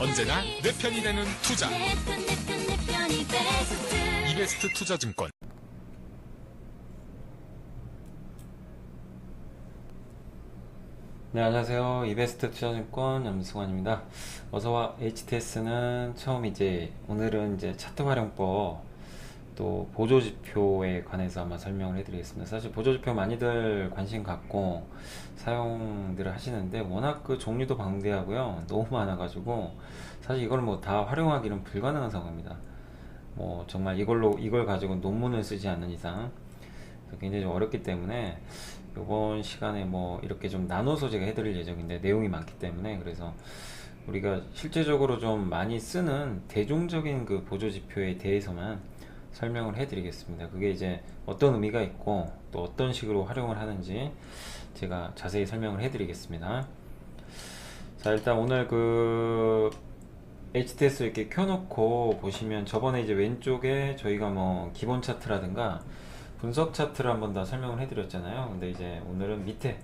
언제나 내 편이 되는 투자. 이베스트 투자증권. 네, 안녕하세요. 이베스트 투자증권 염승환입니다. 어서와. HTS는 처음 오늘은 차트 활용법 또 보조지표에 관해서 한번 설명을 해드리겠습니다. 사실 보조지표 많이들 관심 갖고 사용들을 하시는데 워낙 그 종류도 방대하고요, 너무 많아가지고 사실 이걸 뭐 다 활용하기는 불가능한 상황입니다. 뭐 정말 이걸 가지고 논문을 쓰지 않는 이상 굉장히 좀 어렵기 때문에 이번 시간에 뭐 이렇게 좀 나눠서 제가 해드릴 예정인데, 내용이 많기 때문에 그래서 우리가 실제적으로 좀 많이 쓰는 대중적인 그 보조지표에 대해서만 설명을 해드리겠습니다. 그게 어떤 의미가 있고 또 어떤 식으로 활용을 하는지 제가 자세히 설명을 해드리겠습니다. 자, 일단 오늘 그 HTS 이렇게 켜놓고 보시면 저번에 왼쪽에 저희가 뭐 기본 차트라든가 분석 차트를 한번 다 설명을 해드렸잖아요. 근데 오늘은 밑에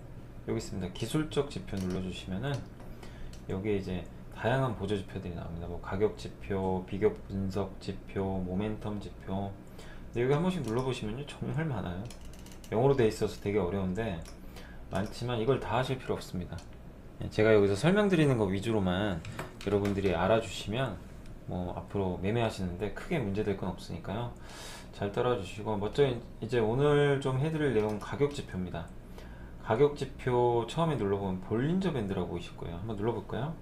여기 있습니다. 기술적 지표 눌러주시면은 여기에 다양한 보조 지표들이 나옵니다. 뭐 가격 지표, 비교 분석 지표, 모멘텀 지표. 근데 여기 한 번씩 눌러보시면요, 정말 많아요. 영어로 돼 있어서 되게 어려운데 많지만 이걸 다 하실 필요 없습니다. 제가 여기서 설명드리는 거 위주로만 여러분들이 알아주시면 뭐 앞으로 매매하시는데 크게 문제될 건 없으니까요. 잘 따라주시고, 먼저 오늘 좀 해드릴 내용은 가격 지표입니다. 가격 지표 처음에 눌러보면 볼린저 밴드라고 보이실 거예요. 한번 눌러볼까요?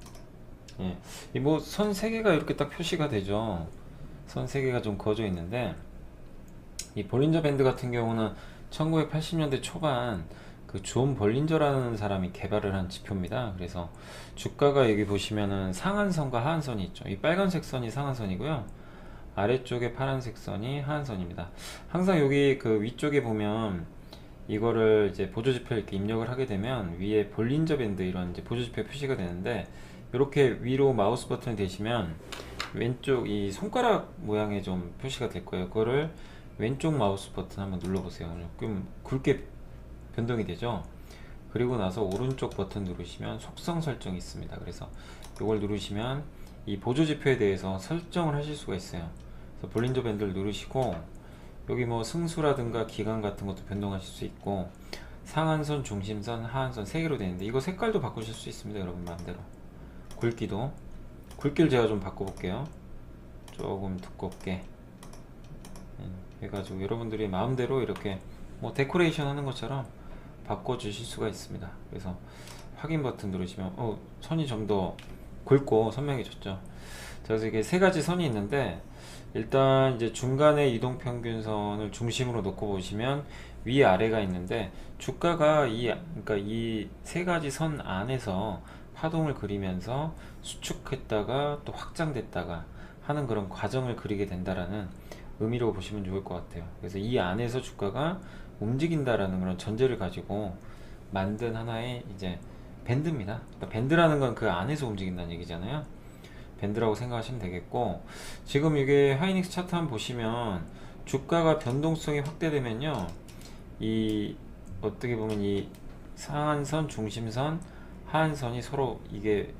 예, 이 뭐 선 3개가 이렇게 딱 표시가 되죠. 선 3개가 좀 그어져 있는데, 이 볼린저 밴드 같은 경우는 1980년대 초반 그 존 볼린저라는 사람이 개발을 한 지표입니다. 그래서 주가가 여기 보시면은 상한선과 하한선이 있죠. 이 빨간색 선이 상한선이고요, 아래쪽에 파란색 선이 하한선입니다. 항상 여기 그 위쪽에 보면 이거를 보조지표 이렇게 입력을 하게 되면 위에 볼린저 밴드 이런 보조지표 표시가 되는데, 이렇게 위로 마우스 버튼을 대시면 왼쪽 이 손가락 모양의 좀 표시가 될 거예요. 그거를 왼쪽 마우스 버튼 한번 눌러보세요. 그럼 굵게 변동이 되죠. 그리고 나서 오른쪽 버튼 누르시면 속성 설정이 있습니다. 그래서 이걸 누르시면 이 보조지표에 대해서 설정을 하실 수가 있어요. 그래서 볼린저 밴드를 누르시고 여기 뭐 승수라든가 기간 같은 것도 변동하실 수 있고, 상한선, 중심선, 하한선 3개로 되는데 이거 색깔도 바꾸실 수 있습니다. 여러분 마음대로. 굵기를 제가 좀 바꿔볼게요. 조금 두껍게 해가지고 여러분들이 마음대로 이렇게 뭐 데코레이션 하는 것처럼 바꿔주실 수가 있습니다. 그래서 확인 버튼 누르시면 선이 좀 더 굵고 선명해졌죠. 그래서 이게 3가지 선이 있는데, 일단 중간에 이동평균선을 중심으로 놓고 보시면 위아래가 있는데, 주가가 그러니까 이 3가지 선 안에서 파동을 그리면서 수축했다가 또 확장됐다가 하는 그런 과정을 그리게 된다라는 의미로 보시면 좋을 것 같아요. 그래서 이 안에서 주가가 움직인다라는 그런 전제를 가지고 만든 하나의 밴드입니다. 그러니까 밴드라는 건 그 안에서 움직인다는 얘기잖아요. 밴드라고 생각하시면 되겠고, 지금 이게 하이닉스 차트 한번 보시면 주가가 변동성이 확대되면요, 이 어떻게 보면 이 상한선, 중심선, 하한선이 서로 이게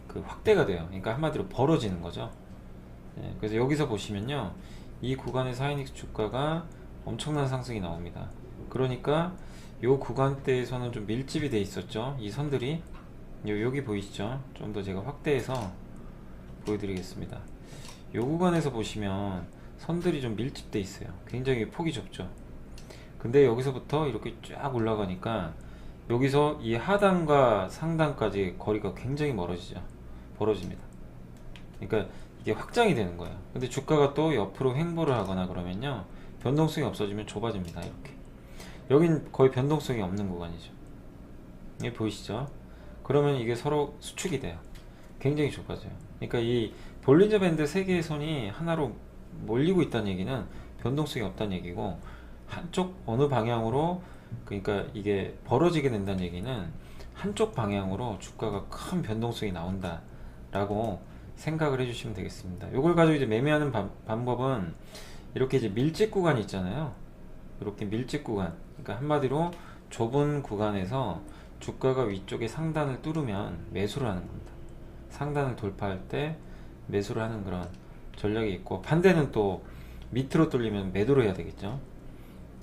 그 확대가 돼요. 그러니까 한마디로 벌어지는 거죠. 그래서 여기서 보시면요, 이 구간에서 하이닉스 주가가 엄청난 상승이 나옵니다. 그러니까 이 구간대에서는 좀 밀집이 돼 있었죠. 이 선들이 여기 보이시죠? 좀 더 제가 확대해서 보여드리겠습니다. 이 구간에서 보시면 선들이 좀 밀집돼 있어요. 굉장히 폭이 좁죠. 근데 여기서부터 이렇게 쫙 올라가니까 여기서 이 하단과 상단까지 거리가 굉장히 벌어집니다. 그러니까 이게 확장이 되는 거예요. 근데 주가가 또 옆으로 횡보를 하거나 그러면요, 변동성이 없어지면 좁아집니다. 이렇게 여긴 거의 변동성이 없는 구간이죠. 이게 보이시죠? 그러면 이게 서로 수축이 돼요. 굉장히 좁아져요. 그러니까 이 볼린저 밴드 3개의 선이 하나로 몰리고 있다는 얘기는 변동성이 없다는 얘기고, 한쪽 어느 방향으로, 그러니까 이게 벌어지게 된다는 얘기는 한쪽 방향으로 주가가 큰 변동성이 나온다 라고 생각을 해주시면 되겠습니다. 이걸 가지고 매매하는 방법은 이렇게 밀집 구간이 있잖아요. 이렇게 밀집 구간, 그러니까 한마디로 좁은 구간에서 주가가 위쪽에 상단을 뚫으면 매수를 하는 겁니다. 상단을 돌파할 때 매수를 하는 그런 전략이 있고, 반대는 또 밑으로 뚫리면 매도를 해야 되겠죠.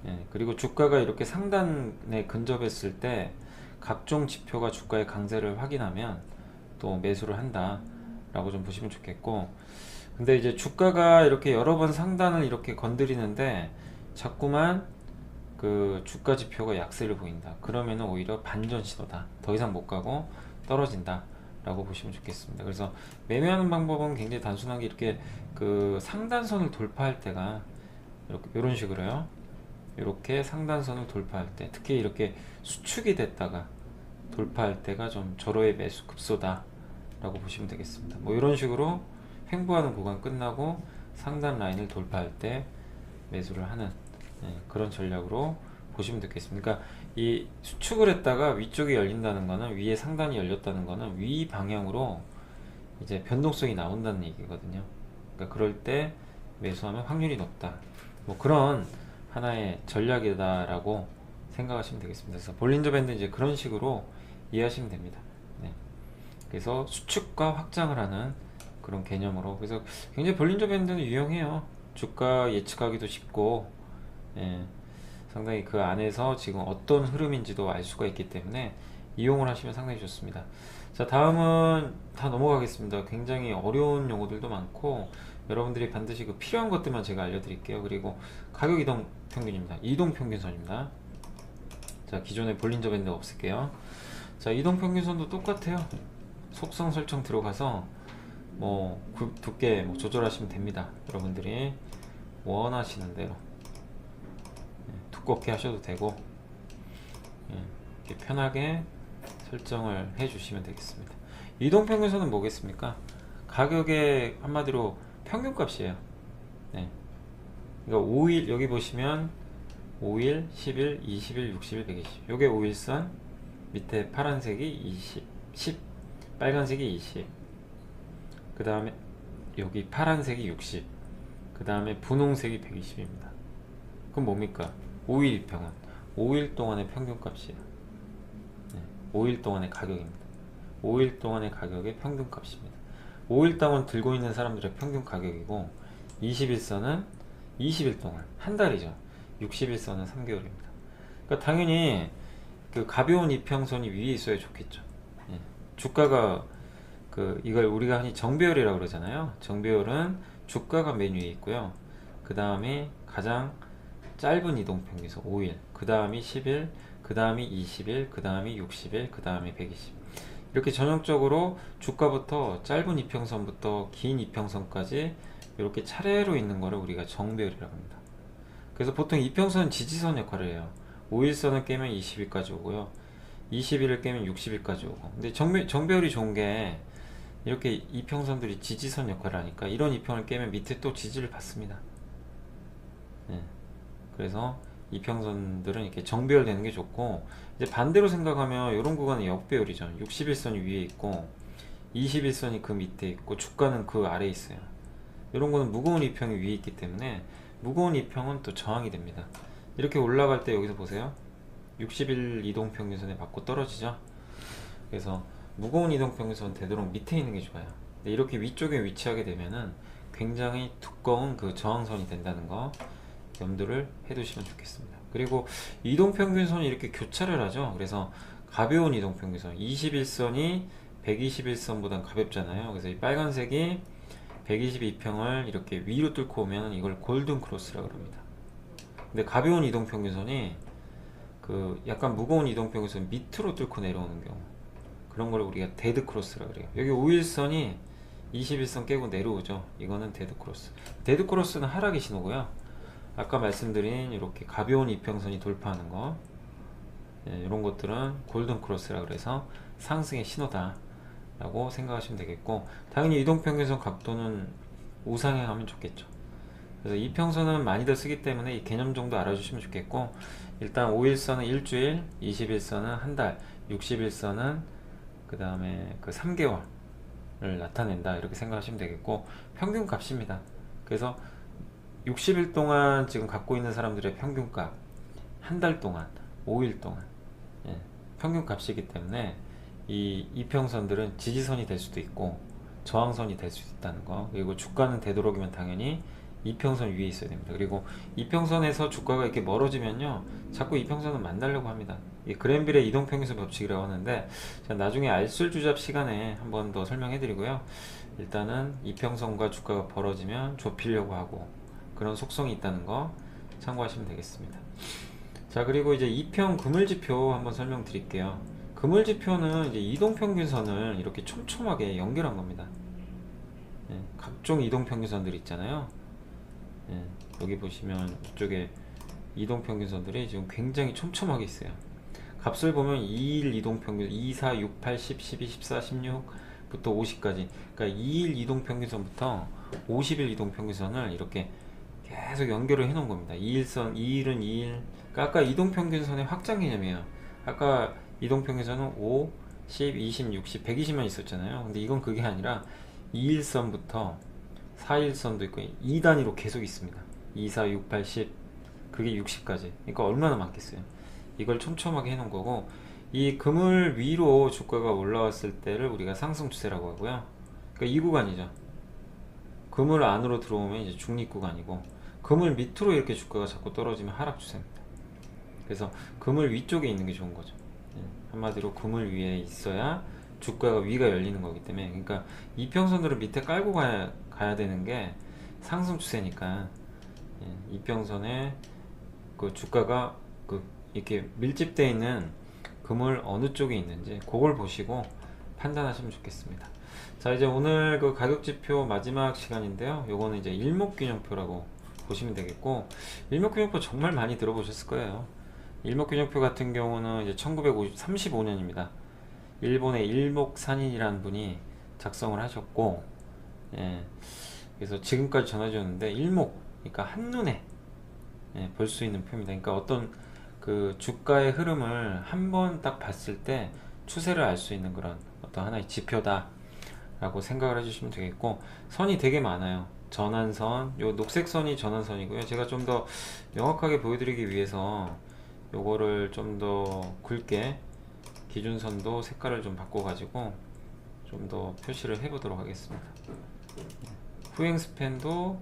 예, 그리고 주가가 이렇게 상단에 근접했을 때 각종 지표가 주가의 강세를 확인하면 또 매수를 한다 라고 좀 보시면 좋겠고, 근데 이제 주가가 이렇게 여러 번 상단을 이렇게 건드리는데 자꾸만 그 주가 지표가 약세를 보인다, 그러면은 오히려 반전 신호다, 더 이상 못 가고 떨어진다 라고 보시면 좋겠습니다. 그래서 매매하는 방법은 굉장히 단순한 게, 이렇게 그 상단선을 돌파할 때가 이렇게 이런 식으로요, 이렇게 상단선을 돌파할 때, 특히 이렇게 수축이 됐다가 돌파할 때가 좀 절호의 매수 급소다 라고 보시면 되겠습니다. 뭐 이런 식으로 횡보하는 구간 끝나고 상단 라인을 돌파할 때 매수를 하는, 그런 전략으로 보시면 되겠습니다. 그러니까 이 수축을 했다가 위쪽이 열린다는 거는, 위에 상단이 열렸다는 거는 위 방향으로 이제 변동성이 나온다는 얘기거든요. 그러니까 그럴 때 매수하면 확률이 높다, 뭐 그런 하나의 전략이다라고 생각하시면 되겠습니다. 그래서 볼린저 밴드 이제 그런 식으로 이해하시면 됩니다. 네. 그래서 수축과 확장을 하는 그런 개념으로, 그래서 굉장히 볼린저 밴드는 유용해요. 주가 예측하기도 쉽고, 예, 상당히 그 안에서 지금 어떤 흐름인지도 알 수가 있기 때문에 이용을 하시면 상당히 좋습니다. 자, 다음은 다 넘어가겠습니다. 굉장히 어려운 용어들도 많고 여러분들이 반드시 그 필요한 것들만 제가 알려드릴게요. 그리고 가격 이동 평균입니다. 이동 평균선입니다. 자, 기존에 볼린저 밴드 없앨게요. 자, 이동 평균선도 똑같아요. 속성 설정 들어가서 뭐 두께 뭐 조절하시면 됩니다. 여러분들이 원하시는 대로 두껍게 하셔도 되고, 이렇게 편하게 설정을 해 주시면 되겠습니다. 이동평균선은 뭐겠습니까? 가격의 한마디로 평균값이에요. 네. 그러니까 5일, 여기 보시면 5일, 10일, 20일, 60일, 120, 요게 5일선, 밑에 파란색이 20, 10, 빨간색이 20, 그 다음에 여기 파란색이 60, 그 다음에 분홍색이 120입니다. 그럼 뭡니까? 5일 이평은 5일 동안의 평균값이에요. 네, 5일 동안의 가격입니다. 5일 동안의 가격의 평균값입니다. 5일 동안 들고 있는 사람들의 평균 가격이고, 21선은 20일 동안, 한 달이죠. 60일선은 3개월입니다. 그러니까 당연히 그 가벼운 이평선이 위에 있어야 좋겠죠. 예, 주가가 이걸 우리가 흔히 정배열이라고 그러잖아요. 정배열은 주가가 맨 위에 있고요. 그 다음에 가장 짧은 이동평균선 5일, 그 다음이 10일, 그 다음이 20일, 그 다음이 60일, 그 다음에 120. 이렇게 전형적으로 주가부터 짧은 이평선부터 긴 이평선까지 이렇게 차례로 있는 거를 우리가 정배열이라고 합니다. 그래서 보통 이평선은 지지선 역할을 해요. 5일선을 깨면 20일까지 오고요. 20일을 깨면 60일까지 오고. 근데 정배열이 좋은 게, 이렇게 이평선들이 지지선 역할을 하니까 이런 이평을 깨면 밑에 또 지지를 받습니다. 네. 그래서 이평선들은 이렇게 정배열 되는 게 좋고, 이제 반대로 생각하면 이런 구간은 역배열이죠. 60일선이 위에 있고 21선이 그 밑에 있고 주가는 그 아래에 있어요. 이런 거는 무거운 이평이 위에 있기 때문에 무거운 이평은 또 저항이 됩니다. 이렇게 올라갈 때 여기서 보세요. 60일 이동평균선에 맞고 떨어지죠. 그래서 무거운 이동평균선 되도록 밑에 있는 게 좋아요. 근데 이렇게 위쪽에 위치하게 되면은 굉장히 두꺼운 그 저항선이 된다는 거 염두를 해두시면 좋겠습니다. 그리고 이동평균선이 이렇게 교차를 하죠. 그래서 가벼운 이동평균선 21선이 121선보다 가볍잖아요. 그래서 이 빨간색이 122평을 이렇게 위로 뚫고 오면 이걸 골든 크로스라고 합니다. 근데 가벼운 이동평균선이 그 약간 무거운 이동평균선 밑으로 뚫고 내려오는 경우, 그런 걸 우리가 데드 크로스라고 그래요. 여기 5일선이 21선 깨고 내려오죠. 이거는 데드 크로스. 데드 크로스는 하락의 신호고요. 아까 말씀드린 이렇게 가벼운 이평선이 돌파하는 거, 이런 것들은 골든 크로스라 그래서 상승의 신호다 라고 생각하시면 되겠고, 당연히 이동평균선 각도는 우상향 하면 좋겠죠. 그래서 이평선은 많이들 쓰기 때문에 이 개념 정도 알아주시면 좋겠고, 일단 5일선은 일주일, 21선은 한 달, 60일선은 그 다음에 그 3개월을 나타낸다 이렇게 생각하시면 되겠고, 평균 값입니다. 그래서 60일 동안 지금 갖고 있는 사람들의 평균값, 한 달 동안, 5일 동안, 평균 값이기 때문에 이 이평선들은 지지선이 될 수도 있고 저항선이 될 수 있다는 거. 그리고 주가는 되도록이면 당연히 이평선 위에 있어야 됩니다. 그리고 이평선에서 주가가 이렇게 멀어지면요, 자꾸 이평선을 만나려고 합니다. 이 그랜빌의 이동평균선 법칙이라고 하는데, 자, 나중에 알쓸주잡 시간에 한 번 더 설명해 드리고요. 일단은 이평선과 주가가 벌어지면 좁히려고 하고 그런 속성이 있다는 거 참고하시면 되겠습니다. 자, 그리고 이제 이평 그물지표 한번 설명드릴게요. 그물지표는 이제 이동평균선을 이렇게 촘촘하게 연결한 겁니다. 예, 각종 이동평균선들 있잖아요. 예, 여기 보시면 이쪽에 이동평균선들이 지금 굉장히 촘촘하게 있어요. 값을 보면 2일 이동평균 2, 4, 6, 8, 10, 12, 14, 16부터 50까지, 그러니까 2일 이동평균선부터 50일 이동평균선을 이렇게 계속 연결을 해 놓은 겁니다. 2일선, 2일은 2일. 그러니까 아까 이동평균선의 확장 개념이에요. 아까 이동평균선은 5, 10, 20, 60, 120만 있었잖아요. 근데 이건 그게 아니라 2일선부터 4일선도 있고 2단위로 계속 있습니다. 2, 4, 6, 8, 10, 그게 60까지. 그러니까 얼마나 많겠어요. 이걸 촘촘하게 해놓은 거고, 이 그물 위로 주가가 올라왔을 때를 우리가 상승 추세라고 하고요. 그러니까 이 구간이죠. 그물 안으로 들어오면 이제 중립 구간이고, 그물 밑으로 이렇게 주가가 자꾸 떨어지면 하락 추세입니다. 그래서 그물 위쪽에 있는 게 좋은 거죠. 한마디로 그물 위에 있어야 주가가 위가 열리는 거기 때문에, 그러니까 이평선들을 밑에 깔고 가야 되는 게 상승 추세니까, 이평선에 그 주가가 이렇게 밀집되어 있는 그물 어느 쪽에 있는지 그걸 보시고 판단하시면 좋겠습니다. 자, 이제 오늘 그 가격지표 마지막 시간인데요. 요거는 이제 일목균형표라고 보시면 되겠고, 일목균형표 정말 많이 들어보셨을 거예요. 일목균형표 같은 경우는 이제 1935년입니다. 일본의 일목산인이라는 분이 작성을 하셨고, 예, 그래서 지금까지 전해졌는데, 일목, 그러니까 한눈에 볼 수 있는 표입니다. 그러니까 어떤 그 주가의 흐름을 한 번 딱 봤을 때 추세를 알 수 있는 그런 어떤 하나의 지표다 라고 생각을 해주시면 되겠고, 선이 되게 많아요. 전환선, 요 녹색 선이 전환선이고요. 제가 좀 더 명확하게 보여드리기 위해서 요거를 좀 더 굵게 기준선도 색깔을 좀 바꿔 가지고 좀 더 표시를 해 보도록 하겠습니다. 후행 스팬도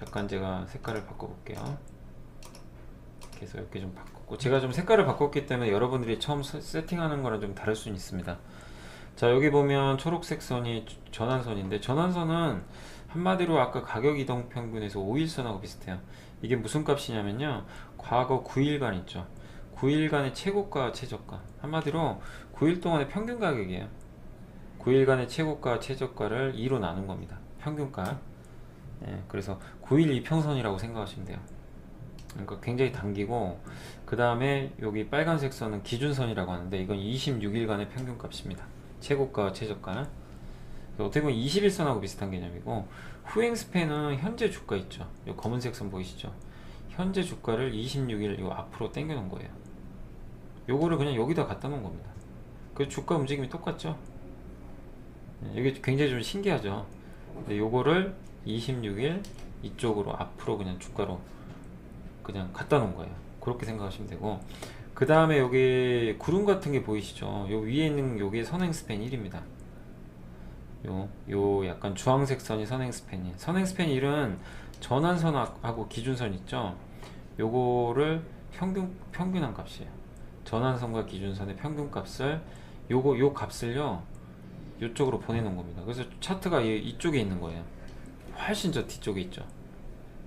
약간 제가 색깔을 바꿔 볼게요. 그래서 이렇게 좀 바꿨고, 제가 좀 색깔을 바꿨기 때문에 여러분들이 처음 세팅하는 거랑 좀 다를 수는 있습니다. 자, 여기 보면 초록색 선이 전환선인데, 전환선은 한마디로 아까 가격 이동 평균에서 5일선하고 비슷해요. 이게 무슨 값이냐면요, 과거 9일간 있죠. 9일간의 최고가 최저가, 한마디로 9일 동안의 평균 가격이에요. 9일간의 최고가 최저가를 2로 나눈 겁니다. 평균가. 그래서 9일 이평선이라고 생각하시면 돼요. 그러니까 굉장히 당기고, 그 다음에 여기 빨간색 선은 기준선이라고 하는데, 이건 26일간의 평균값입니다. 최고가 최저가. 어떻게 보면 21선하고 비슷한 개념이고, 후행 스팬은 현재 주가 있죠. 이 검은색 선 보이시죠? 현재 주가를 26일 요 앞으로 당겨 놓은 거예요. 요거를 그냥 여기다 갖다 놓은 겁니다. 그 주가 움직임이 똑같죠? 이게 굉장히 좀 신기하죠? 근데 요거를 26일 이쪽으로 앞으로 그냥 주가로 그냥 갖다 놓은 거예요. 그렇게 생각하시면 되고, 그 다음에 여기 구름 같은 게 보이시죠? 요 위에 있는 요게 선행 스팬 1입니다. 요 약간 주황색 선이 선행 스팬 1. 선행 스팬 1은 전환선하고 기준선 있죠? 요거를 평균한 값이에요. 전환선과 기준선의 평균값을 요 값을요 요쪽으로 보내놓은 겁니다. 그래서 차트가 이쪽에 있는 거예요. 훨씬 저 뒤쪽에 있죠.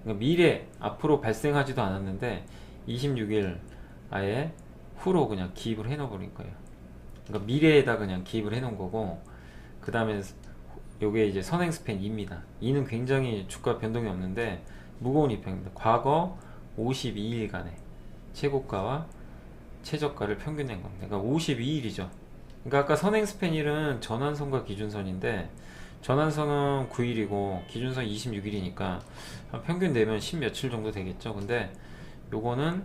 그러니까 미래 앞으로 발생하지도 않았는데 26일 아예 후로 그냥 기입을 해 놓은 거예요. 그러니까 미래에다 그냥 기입을 해 놓은 거고, 그 다음에 요게 이제 선행 스팬 2입니다. 2는 굉장히 주가 변동이 없는데 무거운 이평입니다. 과거 52일간의 최고가와 최저가를 평균낸 겁니다. 그러니까 52일이죠. 그러니까 아까 선행 스팬 1은 전환선과 기준선인데, 전환선은 9일이고 기준선 26일이니까 평균 내면 10 며칠 정도 되겠죠. 근데 요거는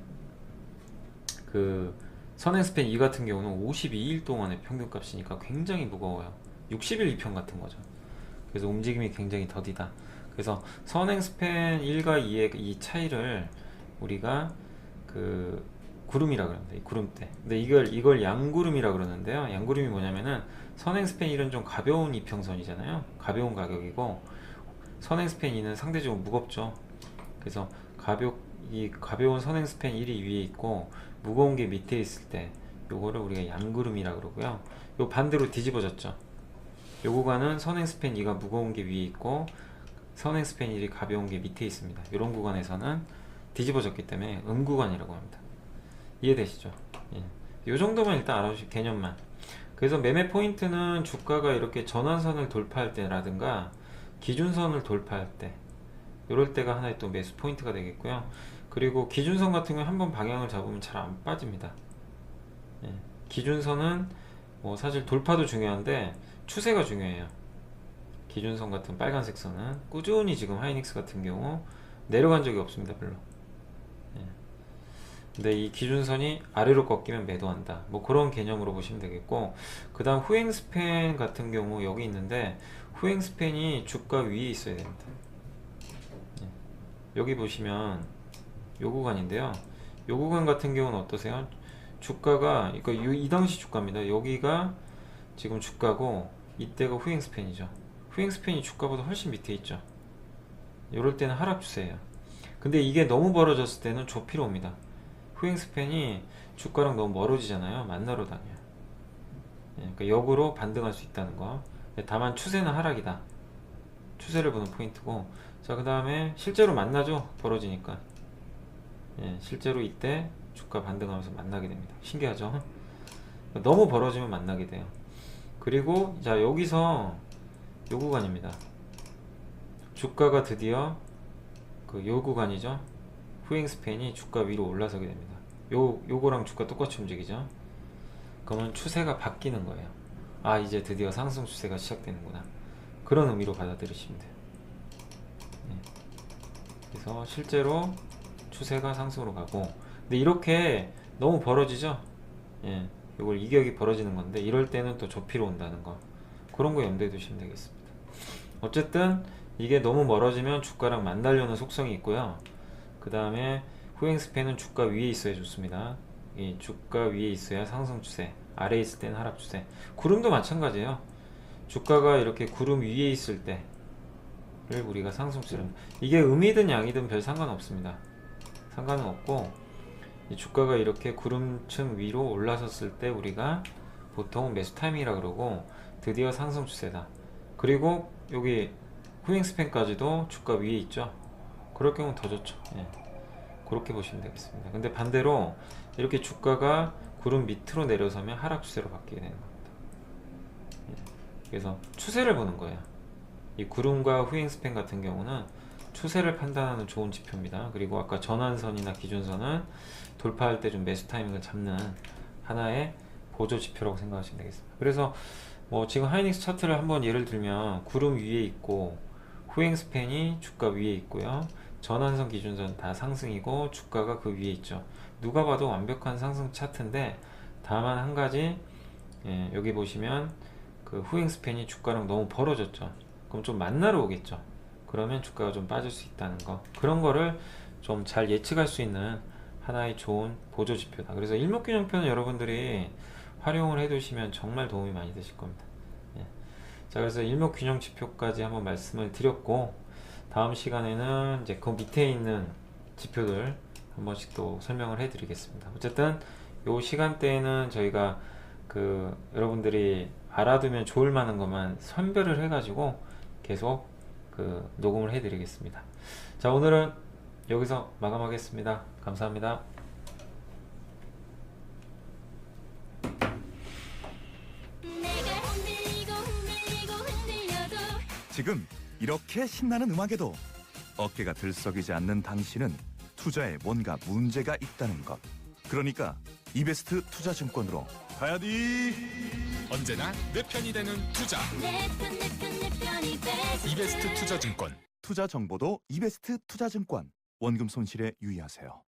그 선행 스팬 2 같은 경우는 52일 동안의 평균값이니까 굉장히 무거워요. 60일 이평 같은 거죠. 그래서 움직임이 굉장히 더디다. 그래서 선행 스팬 1과 2의 이 차이를 우리가 그 구름이라 그럽니다. 이 구름대. 근데 이걸 양구름이라 그러는데요. 양구름이 뭐냐면은 선행 스팬 1은 좀 가벼운 이평선이잖아요. 가벼운 가격이고 선행 스팬 2는 상대적으로 무겁죠. 그래서 이 가벼운 선행 스팬 1이 위에 있고 무거운 게 밑에 있을 때 요거를 우리가 양구름이라 그러고요. 요 반대로 뒤집어졌죠. 요 구간은 선행 스팬 2가 무거운 게 위에 있고 선행 스팬 1이 가벼운 게 밑에 있습니다. 이런 구간에서는 뒤집어졌기 때문에 음구간이라고 합니다. 이해되시죠? 예. 요 정도만 일단 알아주실 개념만. 그래서 매매 포인트는 주가가 이렇게 전환선을 돌파할 때라든가 기준선을 돌파할 때 이럴 때가 하나의 또 매수 포인트가 되겠고요. 그리고 기준선 같은 경우 한번 방향을 잡으면 잘 안 빠집니다. 예. 기준선은 뭐 사실 돌파도 중요한데 추세가 중요해요. 기준선 같은 빨간색 선은 꾸준히 지금 하이닉스 같은 경우 내려간 적이 없습니다. 별로. 예. 근데 이 기준선이 아래로 꺾이면 매도한다. 뭐 그런 개념으로 보시면 되겠고, 그 다음 후행 스팬 같은 경우 여기 있는데 후행 스팬이 주가 위에 있어야 됩니다. 예. 여기 보시면 요 구간인데요. 요 구간 같은 경우는 어떠세요? 주가가 이 당시 주가입니다. 여기가 지금 주가고 이때가 후행 스팬이죠. 후행 스팬이 주가보다 훨씬 밑에 있죠. 이럴 때는 하락 추세예요. 근데 이게 너무 벌어졌을 때는 조피로 옵니다. 후행 스팬이 주가랑 너무 멀어지잖아요. 만나러 다녀요. 예, 그러니까 역으로 반등할 수 있다는 거. 다만 추세는 하락이다. 추세를 보는 포인트고, 자, 그 다음에 실제로 만나죠. 벌어지니까. 예, 실제로 이때 주가 반등하면서 만나게 됩니다. 신기하죠? 너무 벌어지면 만나게 돼요. 그리고 자, 여기서 요 구간입니다. 주가가 드디어 요 구간이죠. 후행 스팬이 주가 위로 올라서게 됩니다. 요거랑 주가 똑같이 움직이죠. 그러면 추세가 바뀌는 거예요. 아, 이제 드디어 상승 추세가 시작되는구나. 그런 의미로 받아들이시면 돼요. 네. 그래서 실제로 추세가 상승으로 가고, 근데 이렇게 너무 벌어지죠. 예, 이걸 이격이 벌어지는 건데 이럴 때는 또 조피로 온다는 거, 그런 거 염두에 두시면 되겠습니다. 어쨌든 이게 너무 멀어지면 주가랑 만나려는 속성이 있고요. 그 다음에 후행 스팬은 주가 위에 있어야 좋습니다. 이 주가 위에 있어야 상승 추세, 아래에 있을 때는 하락 추세. 구름도 마찬가지예요. 주가가 이렇게 구름 위에 있을 때를 우리가 상승 추세, 이게 음이든 양이든 별 상관없습니다. 상관은 없고, 이 주가가 이렇게 구름층 위로 올라섰을 때 우리가 보통 매수 타이밍이라 그러고, 드디어 상승 추세다. 그리고 여기 후행 스팬까지도 주가 위에 있죠. 그럴 경우는 더 좋죠. 예. 그렇게 보시면 되겠습니다. 근데 반대로 이렇게 주가가 구름 밑으로 내려서면 하락 추세로 바뀌게 되는 겁니다. 예. 그래서 추세를 보는 거예요. 이 구름과 후행 스팬 같은 경우는 추세를 판단하는 좋은 지표입니다. 그리고 아까 전환선이나 기준선은 돌파할 때 좀 매수 타이밍을 잡는 하나의 보조 지표라고 생각하시면 되겠습니다. 그래서 뭐 지금 하이닉스 차트를 한번 예를 들면 구름 위에 있고 후행 스팬이 주가 위에 있고요. 전환선 기준선 다 상승이고 주가가 그 위에 있죠. 누가 봐도 완벽한 상승 차트인데, 다만 한 가지, 예, 여기 보시면 그 후행 스팬이 주가랑 너무 벌어졌죠. 그럼 좀 만나러 오겠죠. 그러면 주가가 좀 빠질 수 있다는 거, 그런 거를 좀 잘 예측할 수 있는 하나의 좋은 보조 지표다. 그래서 일목균형표는 여러분들이 활용을 해 두시면 정말 도움이 많이 되실 겁니다. 예. 자, 그래서 일목균형 지표까지 한번 말씀을 드렸고, 다음 시간에는 이제 그 밑에 있는 지표들 한 번씩 또 설명을 해 드리겠습니다. 어쨌든 요 시간대에는 저희가 여러분들이 알아두면 좋을 만한 것만 선별을 해 가지고 계속 녹음을 해 드리겠습니다. 자, 오늘은 여기서 마감하겠습니다. 감사합니다. 지금 이렇게 신나는 음악에도 어깨가 들썩이지 않는 당신은 투자에 뭔가 문제가 있다는 것. 그러니까 이베스트 투자증권으로 가야지. 언제나 내 편이 되는 투자. 이베스트 투자증권. 투자 정보도 이베스트 투자증권. 원금 손실에 유의하세요.